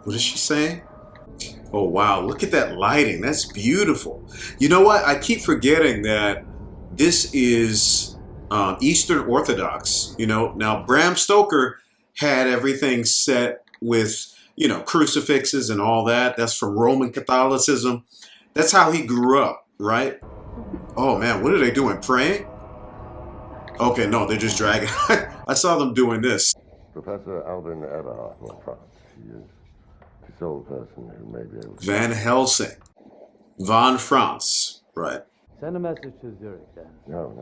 What is she saying? Oh, wow. Look at that lighting. That's beautiful. You know what? I keep forgetting that this is Eastern Orthodox. You know, now Bram Stoker had everything set with, you know, crucifixes and all that. That's from Roman Catholicism. That's how he grew up, right? Oh, man. What are they doing? Praying? Okay, no, they're just dragging. I saw them doing this. Professor Alvin Everhart from France. He is the sole person who may be able to... Van Helsing. Von France. Right. Send a message to Zurich, then. No.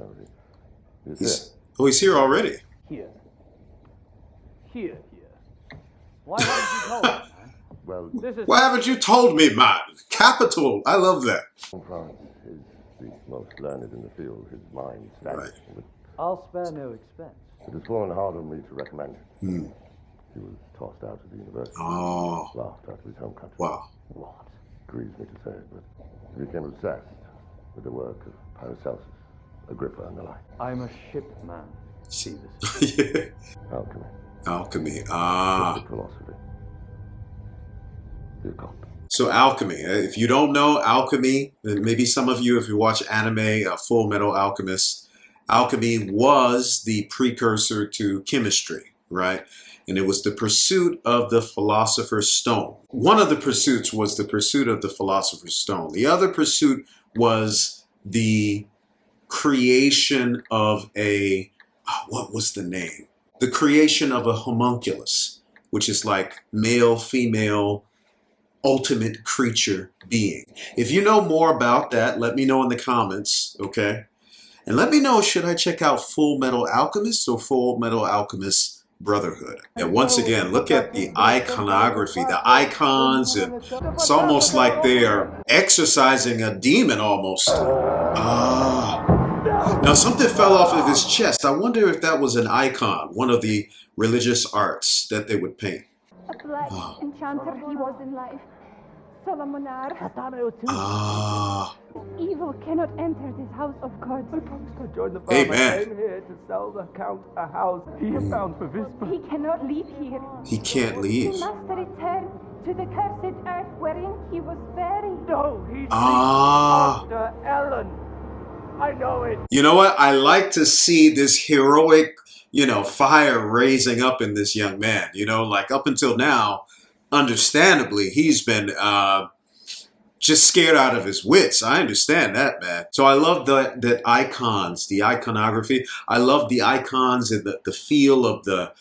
He's he's here already. Here. Why haven't you told me, man? Well, Why haven't you told me, man? Capital. I love that. France is the most learned in the field. His mind stands. Right. I'll spare no expense. It has fallen hard on me to recommend him. He was tossed out of the university. Oh. Laughed out of his home country. Wow. What? Grieves me to say it, but he became obsessed with the work of Paracelsus, Agrippa, and the like. I'm a shipman. See this? Yeah. Alchemy. Alchemy. Mystic philosophy. The occult. So alchemy. If you don't know alchemy, then maybe some of you, if you watch anime, Full Metal Alchemist, alchemy was the precursor to chemistry, right? And it was the pursuit of the Philosopher's Stone. One of the pursuits was the pursuit of the Philosopher's Stone. The other pursuit was the creation of what was the name? The creation of a homunculus, which is like male, female, ultimate creature being. If you know more about that, let me know in the comments, okay? And let me know, should I check out Full Metal Alchemist or Full Metal Alchemist Brotherhood? And once again, look at the iconography, the icons, and it's almost like they are exorcising a demon almost. Now something fell off of his chest. I wonder if that was an icon, one of the religious arts that they would paint. A black enchanter he was in life. Solomonar. Evil cannot enter this house of God. Amen. I came here to sell the Count a house he has found for Vispa. He cannot leave here. He can't leave. He must return to the cursed earth wherein he was buried. No, he's after Ellen. I know it. You know what? I like to see this heroic, you know, fire raising up in this young man. You know, like up until now, understandably, he's been just scared out of his wits. I understand that, man. So I love the icons, the iconography. I love the icons and the feel of the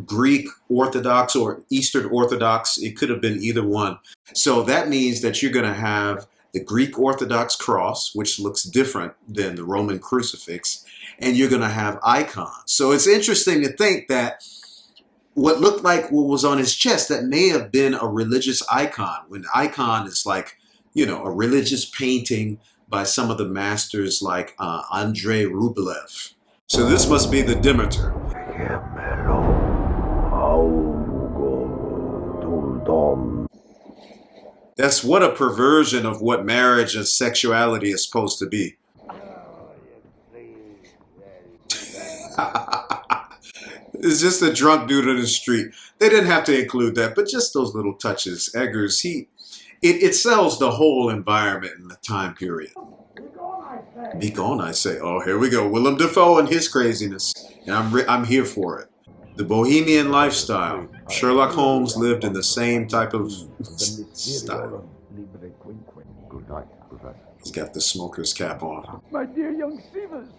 Greek Orthodox or Eastern Orthodox. It could have been either one. So that means that you're going to have the Greek Orthodox cross, which looks different than the Roman crucifix, and you're going to have icons. So it's interesting to think that what looked like what was on his chest, that may have been a religious icon, when icon is like, you know, a religious painting by some of the masters like Andrei Rublev. So this must be the Demeter. That's what a perversion of what marriage and sexuality is supposed to be. It's just a drunk dude on the street. They didn't have to include that, but just those little touches. Eggers, it sells the whole environment in the time period. Be gone, I say. Oh, here we go. Willem Dafoe and his craziness. And I'm here for it. The bohemian lifestyle. Sherlock Holmes lived in the same type of style. Good night, Professor. He's got the smoker's cap on. My dear young Stevens.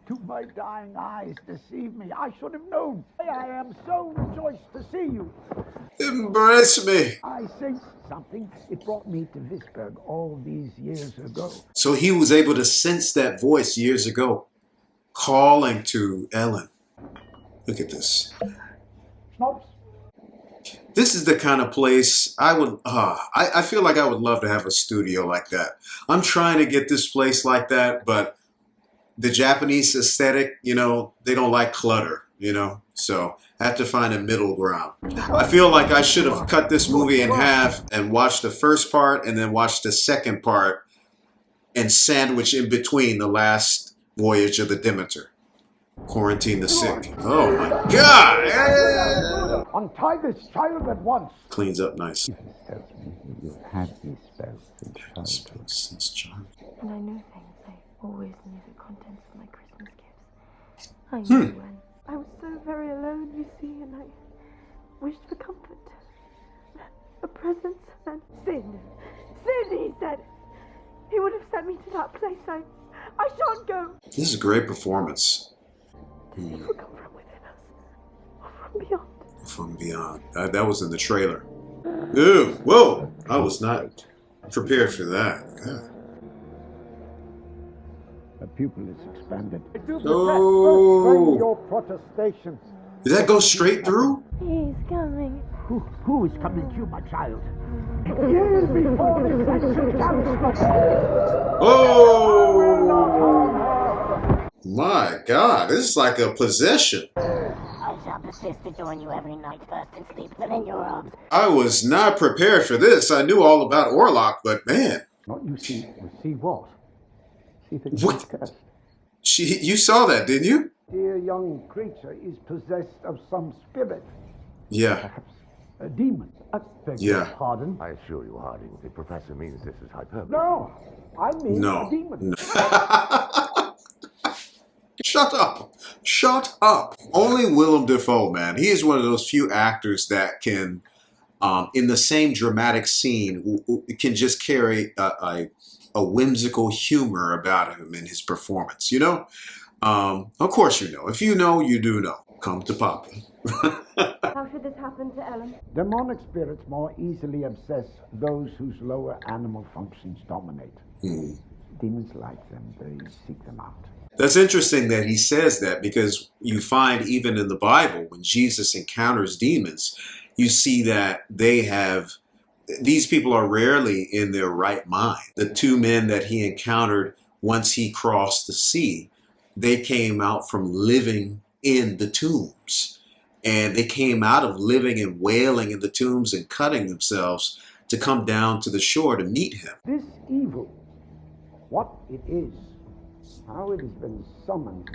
To my dying eyes deceive me. I should have known. I am so rejoiced to see you. Embrace me. I sensed something. It brought me to Visberg all these years ago. So he was able to sense that voice years ago, calling to Ellen. Look at this. Schnaps. This is the kind of place I would, I feel like I would love to have a studio like that. I'm trying to get this place like that, but the Japanese aesthetic, you know, they don't like clutter, you know, so I have to find a middle ground. I feel like I should have cut this movie in half and watched the first part and then watched the second part and sandwich in between the last voyage of the Demeter. Quarantine the sick. Oh my God! Yeah. Untie this child at once. Cleans up nice. Tells me you've had these spells since childhood. Since child. And I know things. I always knew the contents of my Christmas gifts. I knew when. I was so very alone, you see, and I wished for comfort. A present and sin. Sin, he said. He would have sent me to that place. I shan't go. This is a great performance. He will come from within us. Or from beyond. From beyond. That was in the trailer. Ooh, whoa! I was not prepared for that. The pupil is expanded. Oh! Your protestations. Did that go straight through? He's coming. Who is coming to you, my child? Years before this ancient talisman. Oh! My God, this is like a possession. I shall persist to join you every night, first in sleep, then in your arms. I was not prepared for this. I knew all about Orlok, but man. What you see? See what? See the What? curse. You saw that, didn't you? Dear young creature is possessed of some spirit. Yeah. Perhaps a demon. Beg Yeah. your pardon? I assure you, Harding, the professor means this is hyperbole. No, I mean No. a demon. Shut up. Shut up. Only Willem Dafoe, man. He is one of those few actors that can, in the same dramatic scene, can just carry a whimsical humor about him in his performance, you know? Of course you know. If you know, you do know. Come to Papa. How should this happen to Ellen? Demonic spirits more easily obsess those whose lower animal functions dominate. Demons like them, they seek them out. That's interesting that he says that, because you find even in the Bible, when Jesus encounters demons, you see that these people are rarely in their right mind. The two men that he encountered once he crossed the sea, they came out from living in the tombs. And they came out of living and wailing in the tombs and cutting themselves to come down to the shore to meet him. This evil, what it is, how it has been summoned,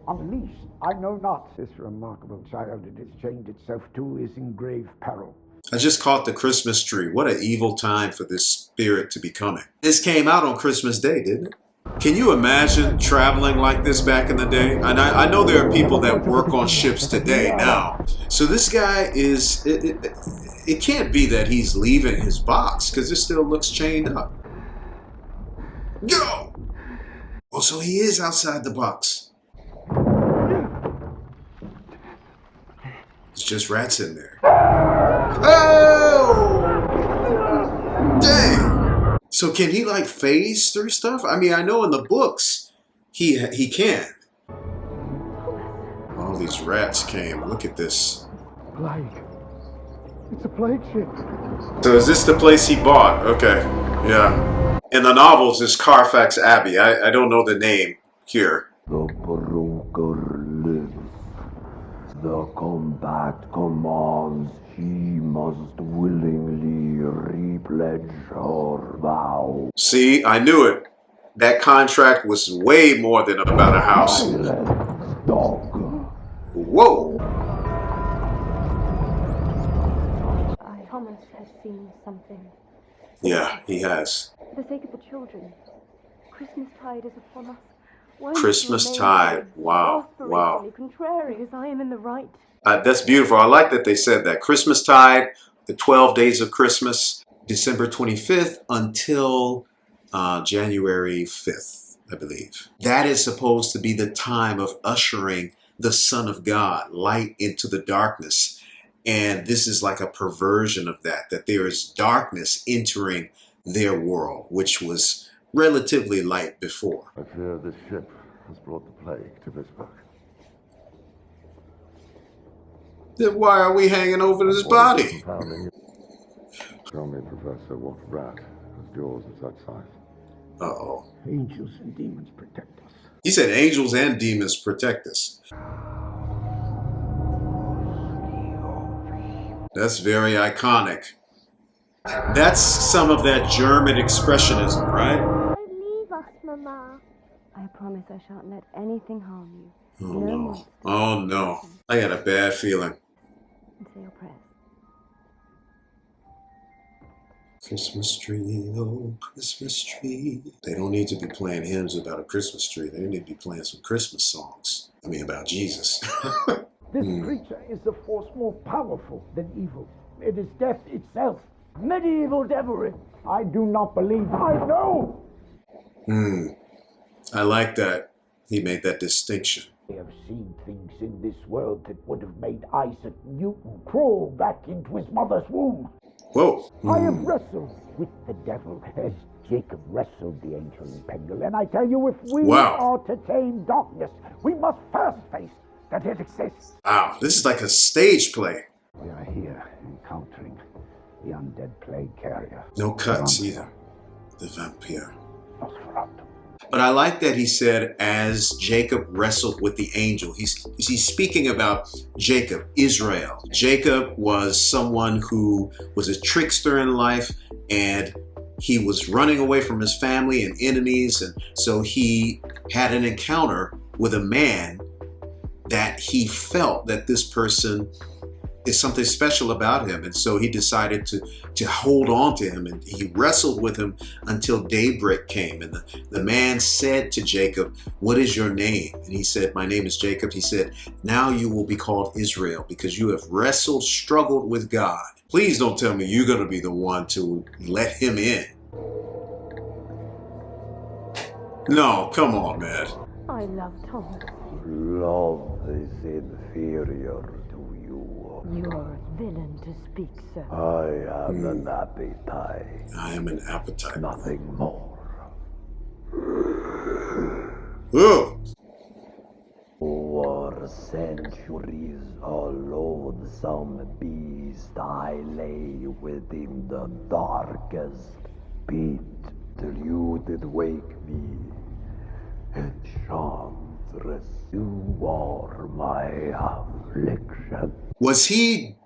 unleashed, I know not. This remarkable child it has chained itself to is in grave peril. I just caught the Christmas tree. What an evil time for this spirit to be coming. This came out on Christmas Day, didn't it? Can you imagine traveling like this back in the day? And I know there are people that work on ships today now. So this guy is, it can't be that he's leaving his box, because it still looks chained up. Go! Oh, so he is outside the box. It's just rats in there. Oh! Dang! So can he like phase through stuff? I mean, I know in the books he can. All these rats came. Look at this. Plague. It's a plague ship. So is this the place he bought? Okay. Yeah. In the novels, it's Carfax Abbey. I don't know the name here. The broker lives. The combat commands she must willingly repledge her vow. See, I knew it. That contract was way more than about a house. Dog. Whoa. Thomas has seen something. Yeah, he has. For the sake of the children, Christmastide is upon us. Why Christmastide. Wow. Wow. Contrary, as I am in the right. That's beautiful. I like that they said that. Christmastide, the 12 days of Christmas, December 25th until January 5th, I believe. That is supposed to be the time of ushering the Son of God, light into the darkness. And this is like a perversion of that there is darkness entering their world, which was relatively light before. I fear this ship has brought the plague to Pittsburgh. Then why are we hanging over this body? Tell me, Professor, what rat has jaws of such size? Uh-oh. Angels and demons protect us. He said angels and demons protect us. That's very iconic. That's some of that German expressionism, right? Don't leave us, Mama. I promise I shan't let anything harm you. Oh no. Oh no. I got a bad feeling. And say your prayers. Christmas tree, oh Christmas tree. They don't need to be playing hymns about a Christmas tree. They need to be playing some Christmas songs. I mean, about Jesus. This creature is a force more powerful than evil. It is death itself. Medieval devilry. I do not believe. I know. I like that. He made that distinction. I have seen things in this world that would have made Isaac Newton crawl back into his mother's womb. Whoa. I have wrestled with the devil as Jacob wrestled the angel in Pengel. And I tell you, if we are to tame darkness, we must first face that it exists. Wow, this is like a stage play. We are here encountering the undead plague carrier. No cuts either. The vampire. Nosferatu. But I like that he said, as Jacob wrestled with the angel. He's speaking about Jacob, Israel. Jacob was someone who was a trickster in life, and he was running away from his family and enemies. And so he had an encounter with a man that he felt that this person is something special about him. And so he decided to hold on to him, and he wrestled with him until daybreak came. And the man said to Jacob, "What is your name?" And he said, "My name is Jacob." He said, "Now you will be called Israel, because you have wrestled, struggled with God." Please don't tell me you're going to be the one to let him in. No, come on, man. I love Tom. Love is inferior to you. You are a villain to speak, sir. I am an appetite. I am an appetite. Nothing more. Ooh. For centuries, a loathsome beast, I lay within the darkest pit till you did wake me. Enchantress, you are my affliction. Was he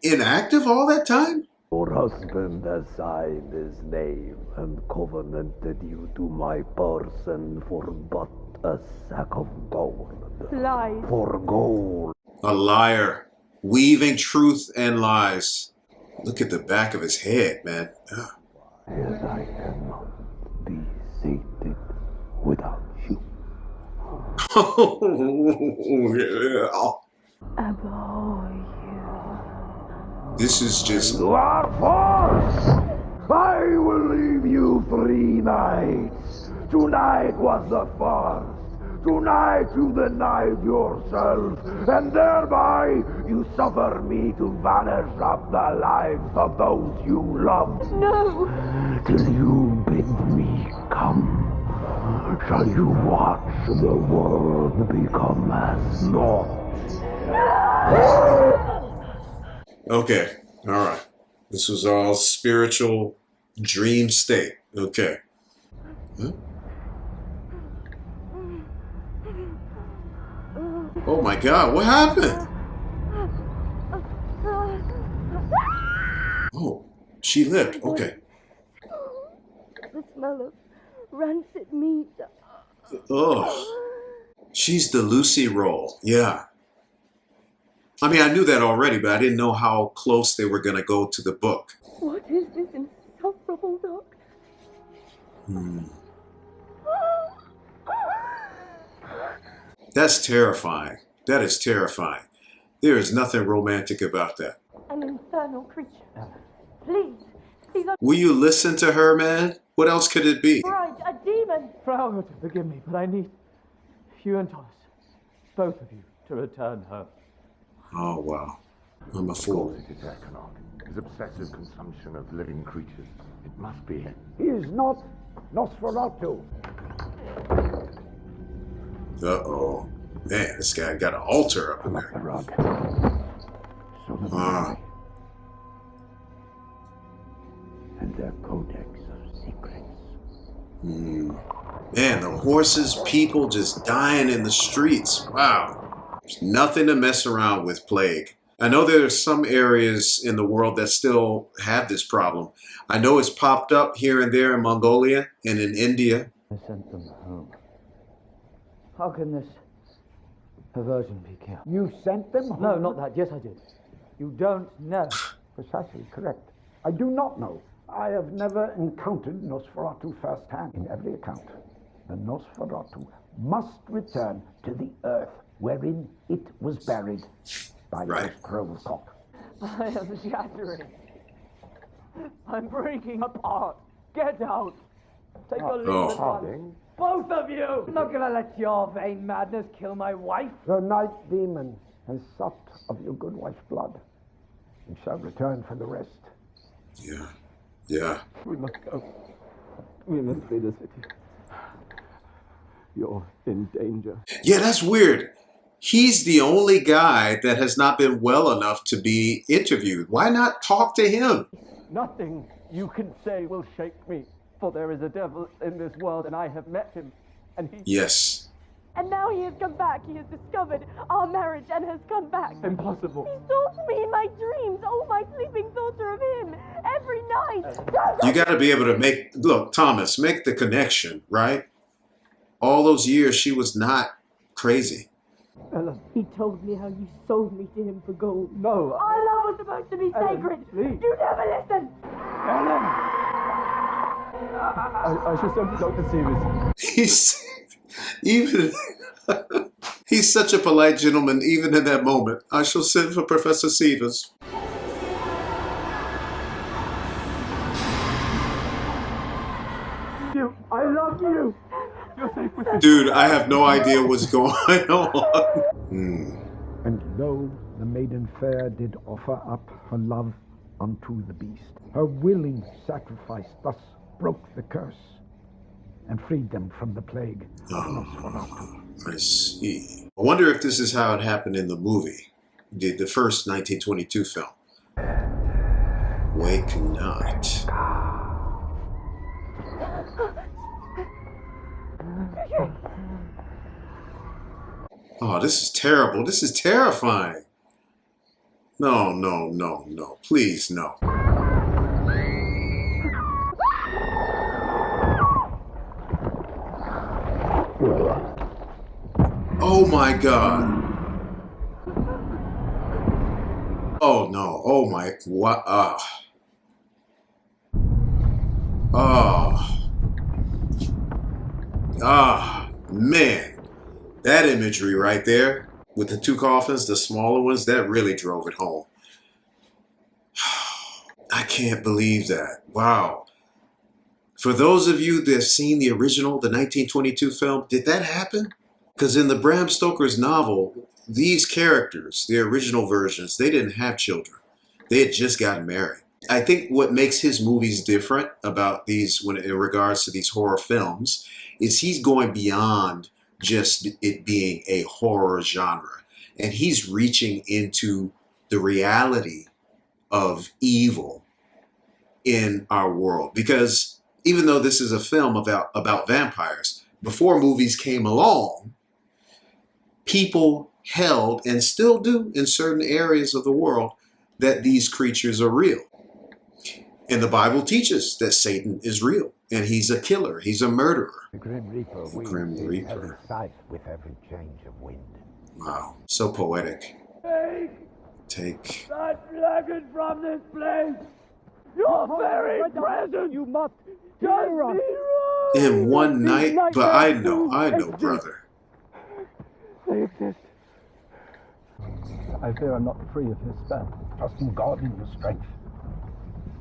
inactive all that time? Your husband has signed his name and covenanted you to my person for but a sack of gold. Lies. For gold. A liar, weaving truth and lies. Look at the back of his head, man. Ugh. As I cannot be sated without you. Abhor you. This is just... You are false! I will leave you 3 nights. Tonight was the first. Tonight you denied yourself, and thereby you suffer me to vanish from the lives of those you loved. No! Till you bid me come, shall you watch the world become as naught. Okay, all right. This was all spiritual dream state. Okay. Huh? Oh my God, what happened? Oh, she lived. Okay. The smell of rancid meat. Oh, she's the Lucy role. Yeah. I mean, I knew that already, but I didn't know how close they were going to go to the book. What is this insufferable dark? That's terrifying. That is terrifying. There is nothing romantic about that. An infernal creature. Please, please. Will you listen to her, man? What else could it be? Right, a demon. Frau, forgive me, but I need you and Thomas, both of you, to return home. Oh, wow. I'm a fool. It is economic. His obsessive consumption of living creatures. It must be. He is not Nosferatu. Uh-oh. Man, this guy got an altar up in The there. rug. So the Ah. and their codex of secrets. Man, the horses, people just dying in the streets. Wow. There's nothing to mess around with, plague. I know there are some areas in the world that still have this problem. I know it's popped up here and there in Mongolia and in India. I sent them home. How can this Perversion peak here. You sent them home? No, not that. Yes, I did. You don't know. Precisely correct. I do not know. I have never encountered Nosferatu firsthand. In every account, the Nosferatu must return to the earth wherein it was buried by Right. the crow cock. I am shattering. I'm breaking apart. Get out. Take a leave Oh. at once. Both of you! I'm not gonna let your vain madness kill my wife. The night demon has supped of your good wife's blood and shall return for the rest. Yeah. Yeah. We must go. We must flee the city. You're in danger. Yeah, that's weird. He's the only guy that has not been well enough to be interviewed. Why not talk to him? Nothing you can say will shake me, for there is a devil in this world, and I have met him, and he... Yes. And now he has come back. He has discovered our marriage and has come back. Impossible. He stalks me in my dreams. Oh, my sleeping thoughts are of him every night. You got to be able to look, Thomas, make the connection, right? All those years, she was not crazy. Ellen. He told me how you sold me to him for gold. No. Our love was supposed to be Ellen, sacred. please. You never listened. Ellen! I should send Dr. Stevens. He's even he's such a polite gentleman even in that moment. I shall send for Professor Severs. I love you. You're safe with me. Dude, I have no idea what's going on. And lo, the maiden fair did offer up her love unto the beast. Her willing sacrifice thus broke the curse and freed them from the plague of Nosferatu. I see. I wonder if this is how it happened in the movie, the first 1922 film. Wake not. Oh, this is terrible. This is terrifying. No, no, no, no. Please, no. Oh my God. Oh no. Oh my. What? Oh. Man. That imagery right there with the two coffins, the smaller ones, that really drove it home. I can't believe that. Wow. For those of you that have seen the original, the 1922 film, did that happen? Because in the Bram Stoker's novel, these characters, the original versions, they didn't have children. They had just gotten married. I think what makes his movies different about these, when in regards to these horror films, is he's going beyond just it being a horror genre. And he's reaching into the reality of evil in our world. Because even though this is a film about vampires, before movies came along, people held, and still do in certain areas of the world, that these creatures are real. And the Bible teaches that Satan is real, and he's a killer, he's a murderer. The Grim Reaper The Grim Reaper. heaven's sight with every change of wind. Wow, so poetic. Take That dragon from this place. Your very presence. You must just be right. in one night, but I know, brother. They exist. I fear I'm not free of his spell. Trust in God and your strength.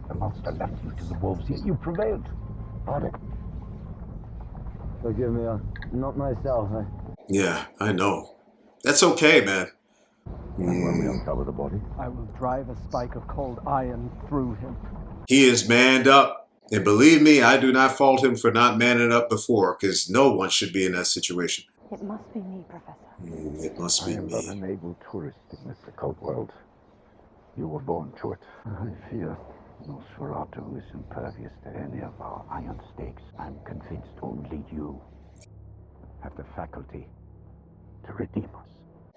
The monster left you to the wolves, yet you prevailed. Pardon. Forgive me, I'm not myself. Yeah, I know. That's okay, man. And when we uncover the body, I will drive a spike of cold iron through him. He is manned up. And believe me, I do not fault him for not manning up before, because no one should be in that situation. It must be me, Professor. It must I be am but me. an able tourist in this occult world. You were born to it. I fear Nosferatu is impervious to any of our iron stakes. I'm convinced only you have the faculty to redeem us.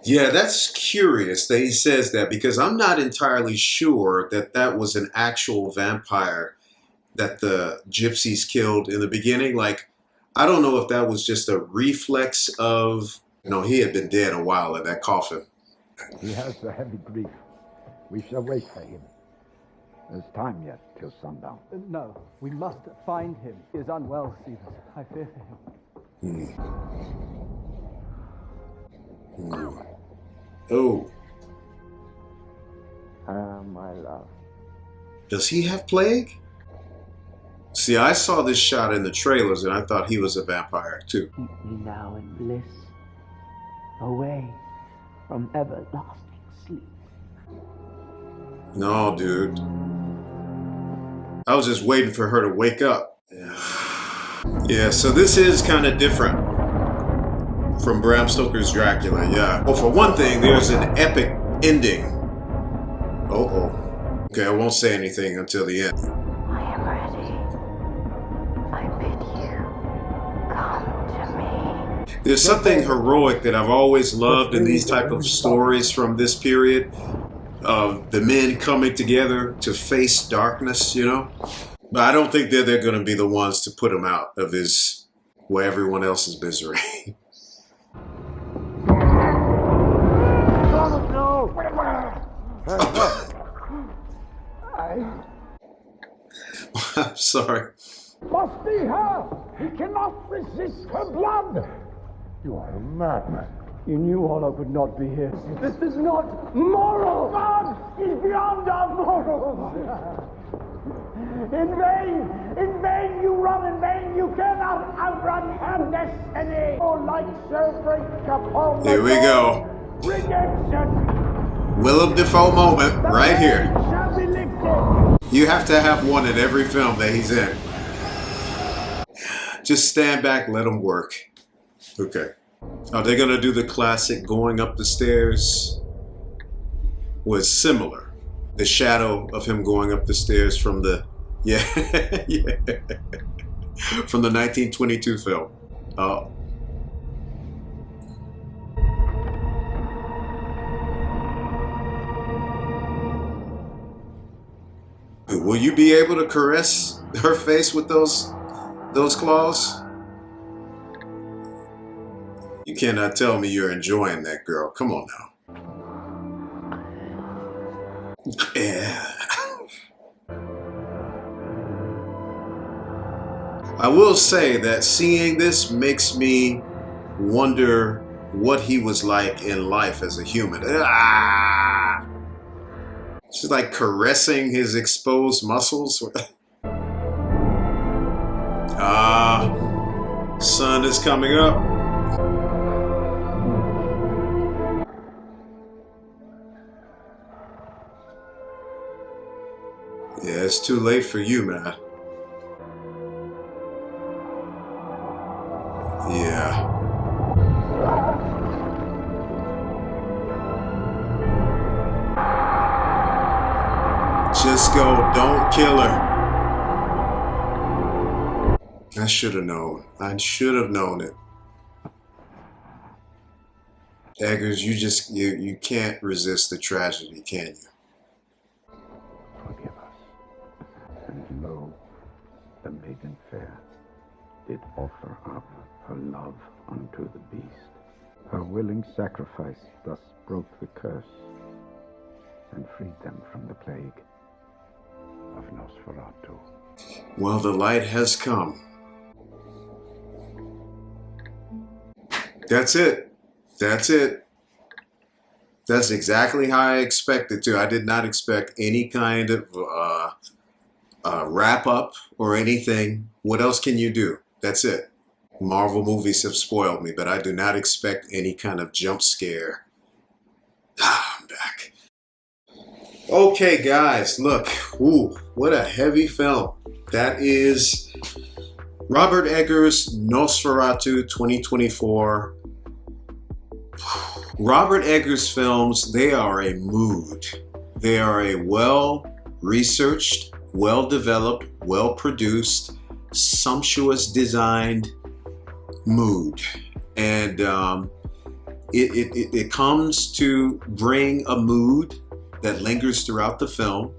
Yeah, that's curious that he says that, because I'm not entirely sure that that was an actual vampire that the gypsies killed in the beginning. Like, I don't know if that was just a reflex of No, he had been dead a while in that coffin. He has a heavy grief. We shall wait for him. There's time yet till sundown. No, we must find him. He is unwell, Stephen. I fear for him. Oh. My love. Does he have plague? See, I saw this shot in the trailers and I thought he was a vampire too. Keep me now in bliss, away from everlasting sleep. No, dude. I was just waiting for her to wake up. Yeah, so this is kind of different from Bram Stoker's Dracula, yeah. Well, for one thing, there's an epic ending. Uh-oh. Okay, I won't say anything until the end. I am ready. I bid you come to me. There's something heroic that I've always loved in these type of stories from this period of the men coming together to face darkness, you know? But I don't think they're going to be the ones to put him out of his, well, everyone else's misery. I'm sorry. Must be her! He cannot resist her blood! You are a madman. You knew Hollow could not be here. This is not moral! God is beyond our morals! In vain you run, in vain you cannot outrun her destiny! Oh, light shall break upon the Here we go. redemption! Willem Dafoe moment right here. Shall be lifted! You have to have one in every film that he's in. Just stand back, let him work. Okay. Are they going to do the classic going up the stairs? Was similar. The shadow of him going up the stairs from the, yeah, yeah, from the 1922 film. Will you be able to caress her face with those claws? You cannot tell me you're enjoying that, girl. Come on now. Yeah. I will say that seeing this makes me wonder what he was like in life as a human. Ah! She's like caressing his exposed muscles. Sun is coming up. Yeah, it's too late for you, man. Yeah. Just go, don't kill her. I should have known. I should have known it. Eggers, you can't resist the tragedy, can you? Forgive us. And lo, the maiden fair did offer up her love unto the beast. Her willing sacrifice thus broke the curse and freed them from the plague of Nosferatu. Well, the light has come. That's it. That's it. That's exactly how I expected to. I did not expect any kind of wrap up or anything. What else can you do? That's it. Marvel movies have spoiled me, but I do not expect any kind of jump scare. I'm back. Okay, guys, look. Ooh, what a heavy film. That is Robert Eggers' Nosferatu 2024. Robert Eggers films, they are a mood. They are a well-researched, well-developed, well-produced, sumptuous designed mood. And it comes to bring a mood that lingers throughout the film,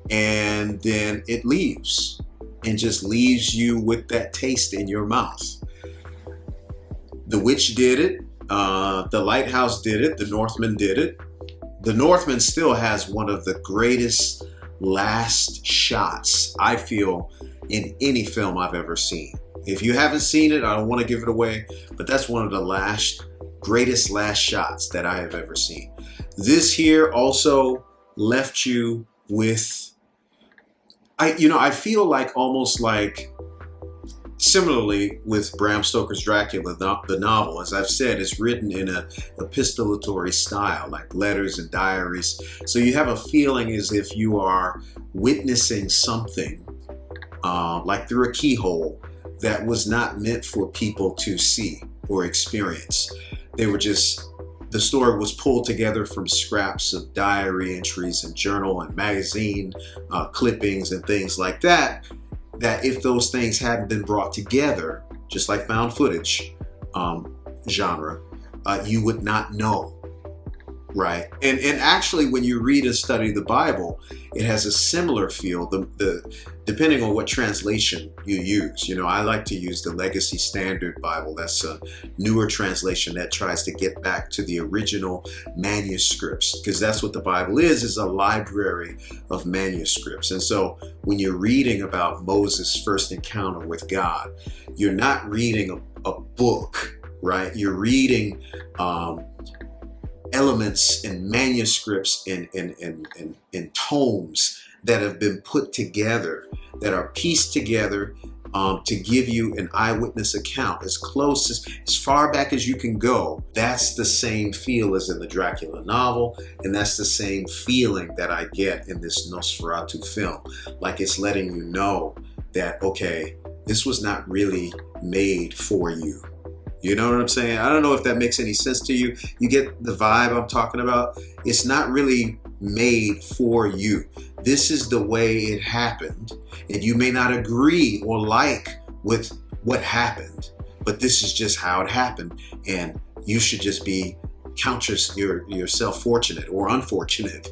and then it leaves and just leaves you with that taste in your mouth. The Witch did it. The Lighthouse did it. The Northman did it. The Northman still has one of the greatest last shots, I feel, in any film I've ever seen. If you haven't seen it, I don't want to give it away, but that's one of the greatest last shots that I have ever seen. This here also left you with, I feel like almost like, similarly with Bram Stoker's Dracula, the novel, as I've said, is written in an epistolatory style, like letters and diaries. So you have a feeling as if you are witnessing something, like through a keyhole, that was not meant for people to see or experience. The story was pulled together from scraps of diary entries and journal and magazine clippings and things like that, that if those things hadn't been brought together, just like found footage genre, you would not know, right? And actually, when you read and study the Bible, it has a similar feel, depending on what translation you use. I like to use the Legacy Standard Bible. That's a newer translation that tries to get back to the original manuscripts, because that's what the Bible is a library of manuscripts. And so when you're reading about Moses' first encounter with God, you're not reading a book, right? You're reading elements and manuscripts in tomes that have been put together, that are pieced together to give you an eyewitness account as far back as you can go. That's the same feel as in the Dracula novel, and that's the same feeling that I get in this Nosferatu film. Like it's letting you know that, okay, this was not really made for you. You know what I'm saying? I don't know if that makes any sense to you. You get the vibe I'm talking about? It's not really made for you. This is the way it happened. And you may not agree or like with what happened, but this is just how it happened. And you should just count yourself fortunate or unfortunate,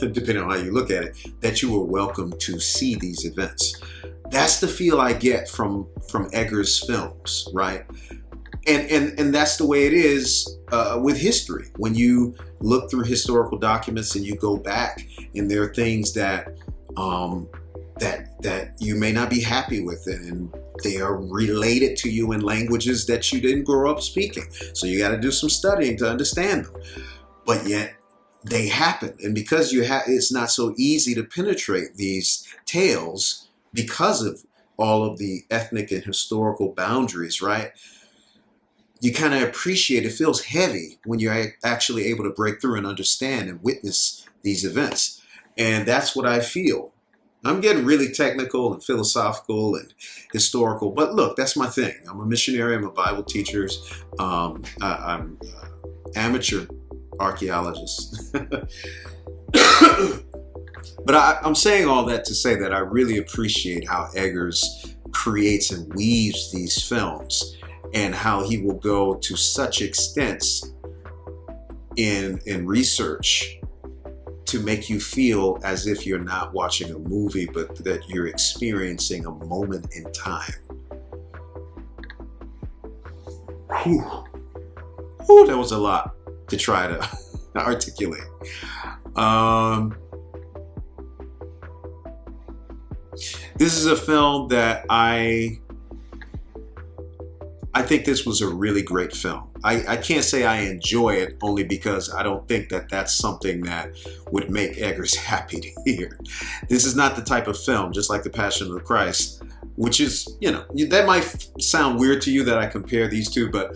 depending on how you look at it, that you were welcome to see these events. That's the feel I get from Eggers' films, right? And that's the way it is with history. When you look through historical documents and you go back, and there are things that you may not be happy with, and they are related to you in languages that you didn't grow up speaking. So you got to do some studying to understand them. But yet they happen, and because it's not so easy to penetrate these tales because of all of the ethnic and historical boundaries, right? You kind of appreciate, it feels heavy when you're actually able to break through and understand and witness these events. And that's what I feel. I'm getting really technical and philosophical and historical, but look, that's my thing. I'm a missionary, I'm a Bible teacher, I'm an amateur archaeologist. But I'm saying all that to say that I really appreciate how Eggers creates and weaves these films, and how he will go to such extents in research to make you feel as if you're not watching a movie, but that you're experiencing a moment in time. Whew, that was a lot to try to articulate. This is a film that I think this was a really great film. I can't say I enjoy it, only because I don't think that that's something that would make Eggers happy to hear. This is not the type of film, just like The Passion of the Christ, which is, that might sound weird to you that I compare these two, but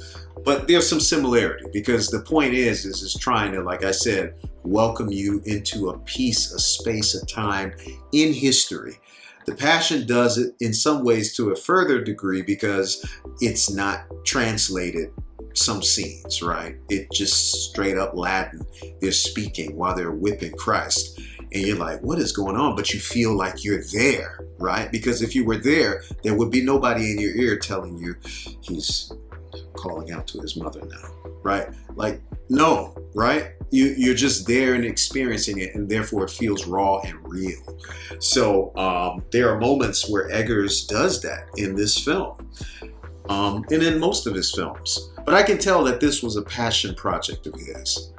there's some similarity, because the point is trying to, like I said, welcome you into a piece, a space, a time in history. The Passion does it in some ways to a further degree, because it's not translated some scenes, right? It just straight up Latin. They're speaking while they're whipping Christ. And you're like, what is going on? But you feel like you're there, right? Because if you were there would be nobody in your ear telling you he's calling out to his mother now, right? Like, no, right? You're just there and experiencing it, and therefore it feels raw and real. So there are moments where Eggers does that in this film. and in most of his films. But I can tell that this was a passion project of his.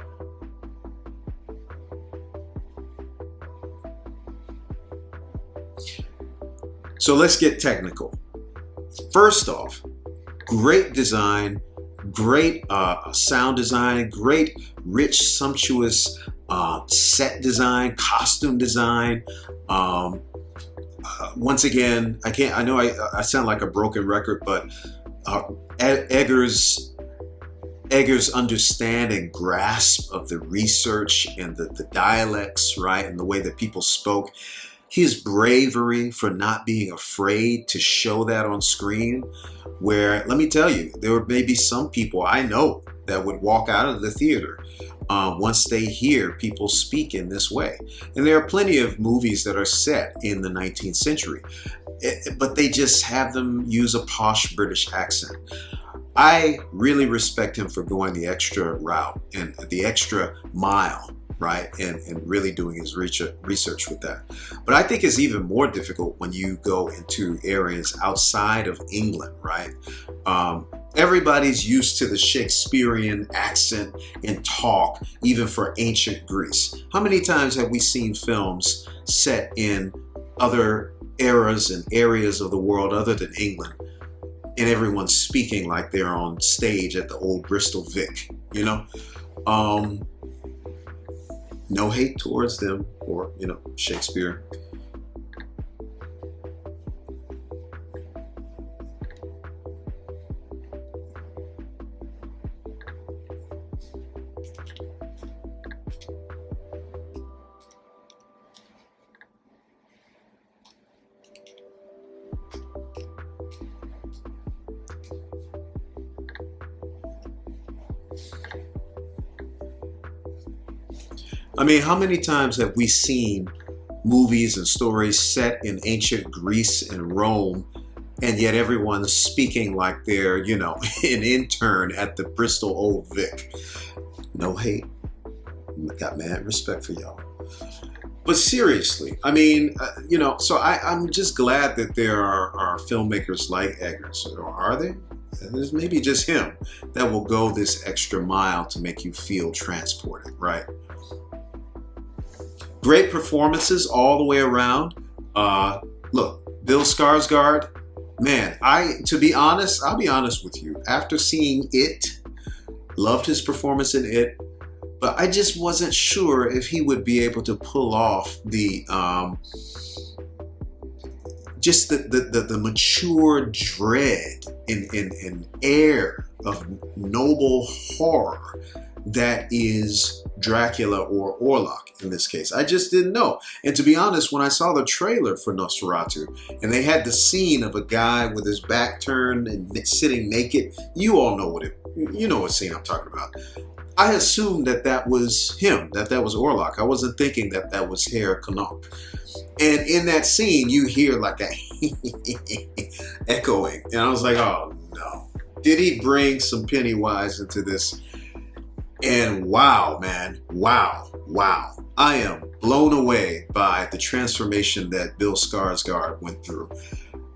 So let's get technical. First off, great design, great sound design, great, rich, sumptuous set design, costume design. Once again, I know I sound like a broken record, but Eggers' understanding, grasp of the research and the dialects, right, and the way that people spoke, his bravery for not being afraid to show that on screen, where, let me tell you, there were maybe some people I know that would walk out of the theater once they hear people speak in this way. And there are plenty of movies that are set in the 19th century, but they just have them use a posh British accent. I really respect him for going the extra route and the extra mile, right? And really doing his research with that. But I think it's even more difficult when you go into areas outside of England, right? Everybody's used to the Shakespearean accent and talk, even for ancient Greece. How many times have we seen films set in other eras and areas of the world other than England, and everyone's speaking like they're on stage at the old Bristol Vic, you know? No hate towards them or, you know, Shakespeare. I mean, how many times have we seen movies and stories set in ancient Greece and Rome, and yet everyone's speaking like they're, you know, an intern at the Bristol Old Vic? No hate. Got mad respect for y'all. But seriously, I mean, you know, so I'm just glad that there are filmmakers like Eggers, or are there? There's maybe just him that will go this extra mile to make you feel transported, right? Great performances all the way around. Look, Bill Skarsgård, man, to be honest, I'll be honest with you. After seeing It, loved his performance in It, but I just wasn't sure if he would be able to pull off the just the mature dread and air of noble horror that is Dracula or Orlok in this case. I just didn't know. And to be honest, when I saw the trailer for Nosferatu and they had the scene of a guy with his back turned and sitting naked, you all know you know what scene I'm talking about. I assumed that was him, that was Orlok. I wasn't thinking that was Herr Canuck. And in that scene, you hear like a echoing. And I was like, oh no. Did he bring some Pennywise into this? And wow, man, wow. I am blown away by the transformation that Bill Skarsgård went through.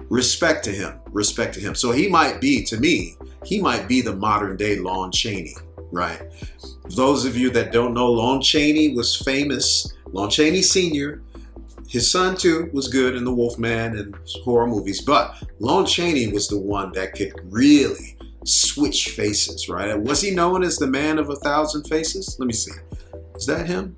Respect to him. So he might be, to me, the modern day Lon Chaney, right? Those of you that don't know, Lon Chaney was famous. Lon Chaney Sr., his son too was good in The Wolfman and horror movies, but Lon Chaney was the one that could really switch faces, right? Was he known as the man of 1,000 faces? Let me see. Is that him?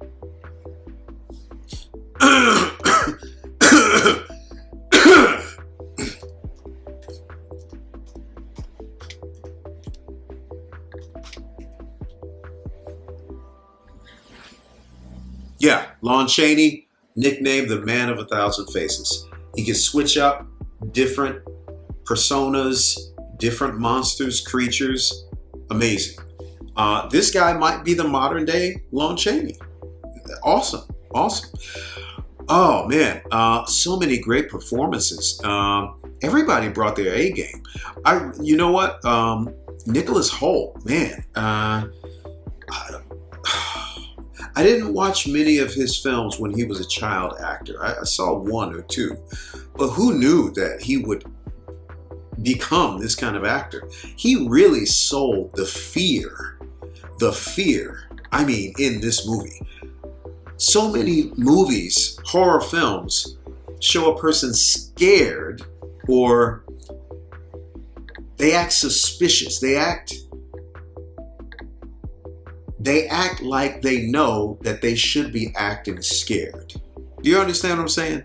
Yeah, Lon Chaney, nicknamed the man of 1,000 faces. He could switch up different personas, different monsters, creatures. Amazing. This guy might be the modern day Lon Chaney. Awesome. Oh man, so many great performances. Everybody brought their A game. You know what? Nicholas Hoult, man. I didn't watch many of his films when he was a child actor. I saw one or two, but who knew that he would become this kind of actor. He really sold the fear, I mean, in this movie. So many movies, horror films, show a person scared, or they act suspicious. They act like they know that they should be acting scared. Do you understand what I'm saying?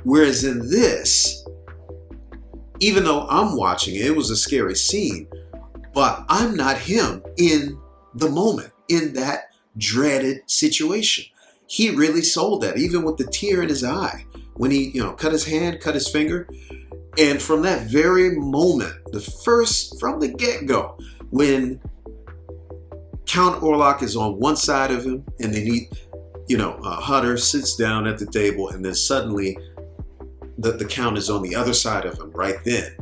Whereas in this, even though I'm watching it, it was a scary scene, but I'm not him in the moment, in that dreaded situation. He really sold that, even with the tear in his eye, when he, cut his hand, cut his finger. And from that very moment, from the get-go, when Count Orlok is on one side of him, and then Hutter sits down at the table, and then suddenly the Count is on the other side of him right then.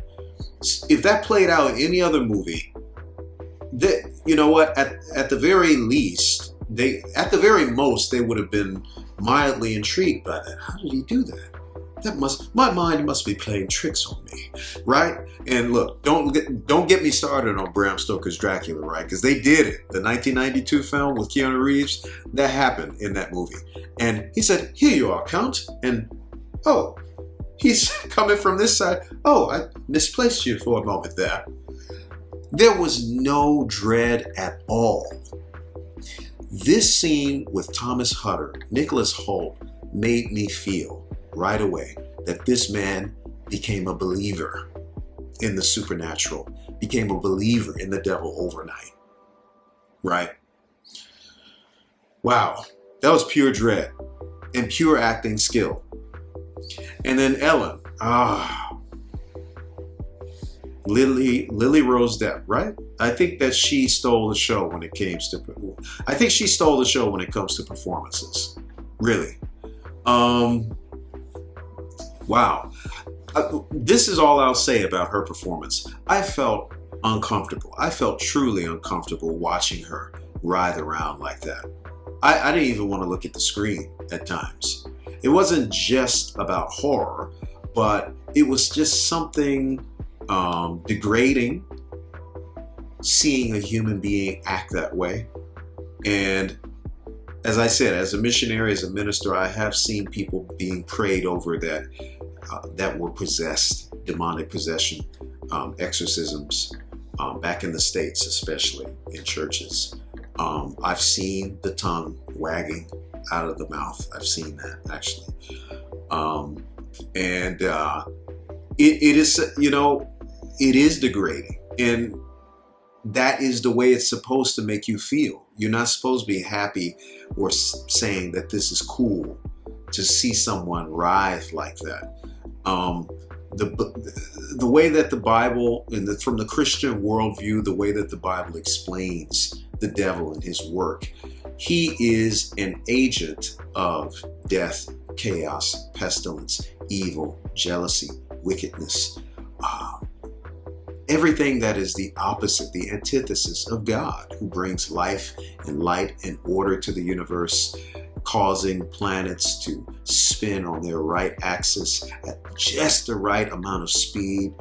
If that played out in any other movie, you know what? At the very least, at the very most, they would have been mildly intrigued by that. How did he do that? My mind must be playing tricks on me, right? And look, don't get me started on Bram Stoker's Dracula, right? Because they did it. The 1992 film with Keanu Reeves, that happened in that movie. And he said, "Here you are, Count." And oh, he's coming from this side. Oh, I misplaced you for a moment there. There was no dread at all. This scene with Thomas Hutter, Nicholas Hoult, made me feel right away that this man became a believer in the supernatural, became a believer in the devil overnight, right? Wow, that was pure dread and pure acting skill. And then Ellen, Lily Rose Depp, right? I think that she stole the show when it comes to performances, really. Wow. This is all I'll say about her performance. I felt uncomfortable. I felt truly uncomfortable watching her writhe around like that. I didn't even want to look at the screen at times. It wasn't just about horror, but it was just something degrading, seeing a human being act that way. And as I said, as a missionary, as a minister, I have seen people being prayed over that were possessed, demonic possession, exorcisms, back in the States, especially in churches. I've seen the tongue wagging out of the mouth. I've seen that, actually. It is degrading. And that is the way it's supposed to make you feel. You're not supposed to be happy or saying that this is cool to see someone writhe like that. The way that the Bible, from the Christian worldview, the way that the Bible explains the devil and his work, he is an agent of death, chaos, pestilence, evil, jealousy, wickedness, everything that is the opposite, the antithesis of God, who brings life and light and order to the universe, causing planets to spin on their right axis at just the right amount of speed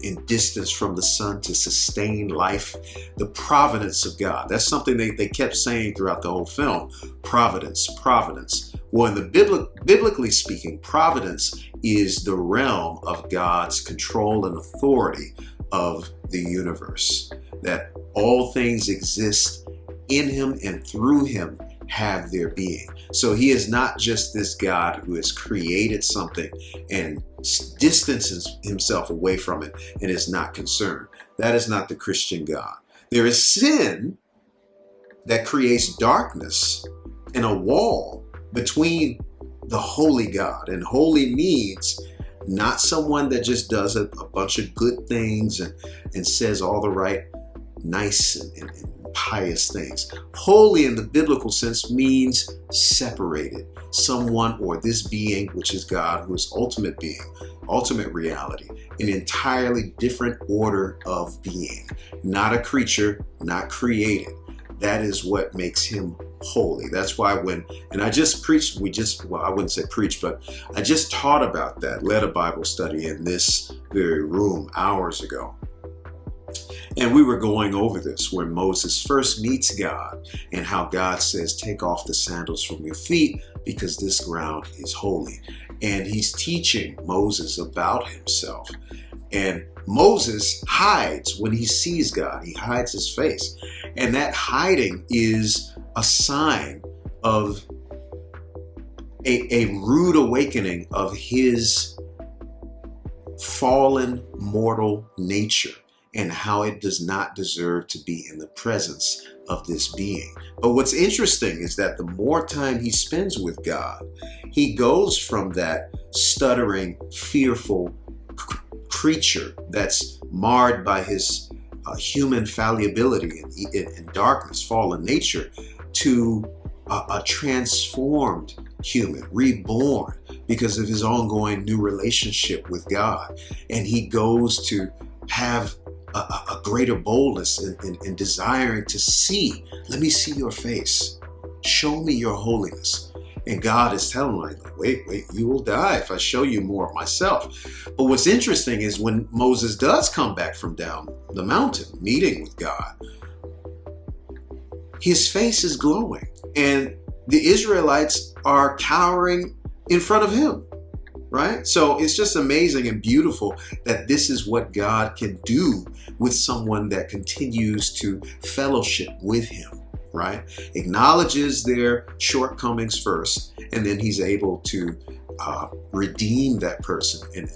in distance from the sun to sustain life. The providence of God. That's something they kept saying throughout the whole film. Providence, providence. Well, in the biblically speaking, providence is the realm of God's control and authority of the universe. That all things exist in him and through him have their being. So he is not just this God who has created something and distances himself away from it and is not concerned. That is not the Christian God. There is sin that creates darkness and a wall between the holy God. And holy means not someone that just does a bunch of good things and says all the right, nice and pious things. Holy in the biblical sense means separated. Someone or this being, which is God, who is ultimate being, ultimate reality, an entirely different order of being. Not a creature, not created. That is what makes him holy. That's why and I just preached, well, I wouldn't say preach, but I just taught about that, led a Bible study in this very room hours ago. And we were going over this when Moses first meets God and how God says, take off the sandals from your feet because this ground is holy. And he's teaching Moses about himself. And Moses hides when he sees God. He hides his face. And that hiding is a sign of a rude awakening of his fallen mortal nature and how it does not deserve to be in the presence of this being. But what's interesting is that the more time he spends with God, he goes from that stuttering, fearful creature that's marred by his human fallibility and darkness, fallen nature, to a transformed human, reborn because of his ongoing new relationship with God. And he goes to have a greater boldness in desiring to see, let me see your face, show me your holiness. And God is telling him, like, wait, you will die if I show you more of myself. But what's interesting is when Moses does come back from down the mountain, meeting with God, his face is glowing. And the Israelites are cowering in front of him, right? So it's just amazing and beautiful that this is what God can do with someone that continues to fellowship with him. Right? Acknowledges their shortcomings first, and then he's able to redeem that person and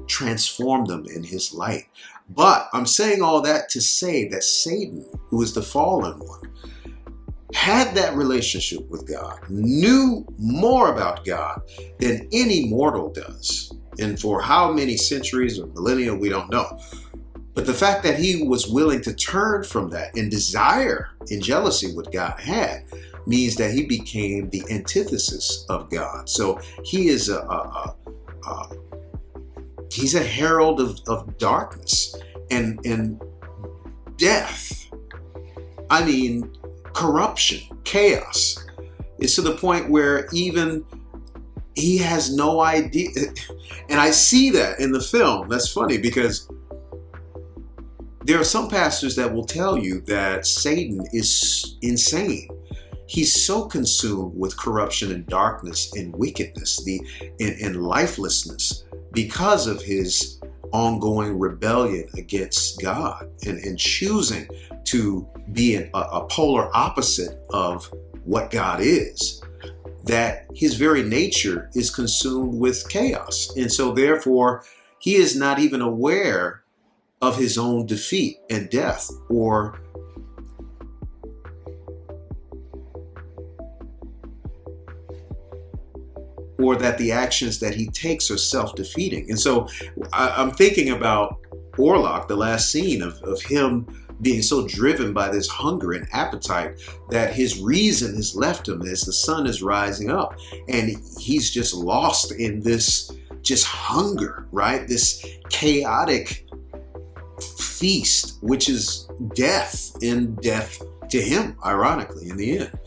transform them in his light. But I'm saying all that to say that Satan, who is the fallen one, had that relationship with God, knew more about God than any mortal does. And for how many centuries or millennia, we don't know. But the fact that he was willing to turn from that and desire in jealousy what God had means that he became the antithesis of God. So he is he's a herald of darkness and death. I mean, corruption, chaos. It's to the point where even he has no idea. And I see that in the film. That's funny because there are some pastors that will tell you that Satan is insane. He's so consumed with corruption and darkness and wickedness, and lifelessness because of his ongoing rebellion against God and choosing to be a polar opposite of what God is, that his very nature is consumed with chaos. And so therefore, he is not even aware of his own defeat and death, or that the actions that he takes are self-defeating. And so I'm thinking about Orlok, the last scene of him being so driven by this hunger and appetite that his reason has left him as the sun is rising up. And he's just lost in this just hunger, right? This chaotic feast, which is death, and death to him, ironically, in the end.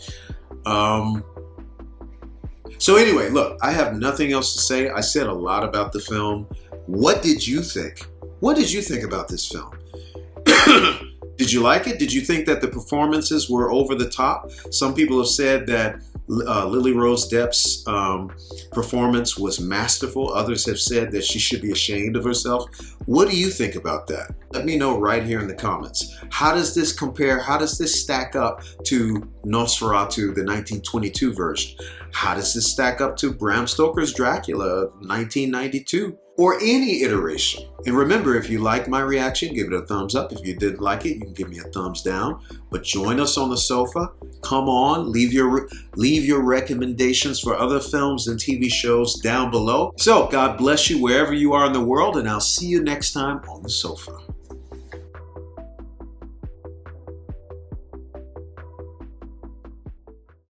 So anyway, look, I have nothing else to say. I said a lot about the film. What did you think? What did you think about this film? Did you like it? Did you think that the performances were over the top? Some people have said that Lily Rose Depp's performance was masterful. Others have said that she should be ashamed of herself. What do you think about that? Let me know right here in the comments. How does this compare? How does this stack up to Nosferatu, the 1922 version? How does this stack up to Bram Stoker's Dracula, 1992? Or any iteration. And remember, if you like my reaction, give it a thumbs up. If you didn't like it, you can give me a thumbs down. But join us on the sofa. Come on, leave your recommendations for other films and TV shows down below. So God bless you wherever you are in the world, and I'll see you next time on the sofa.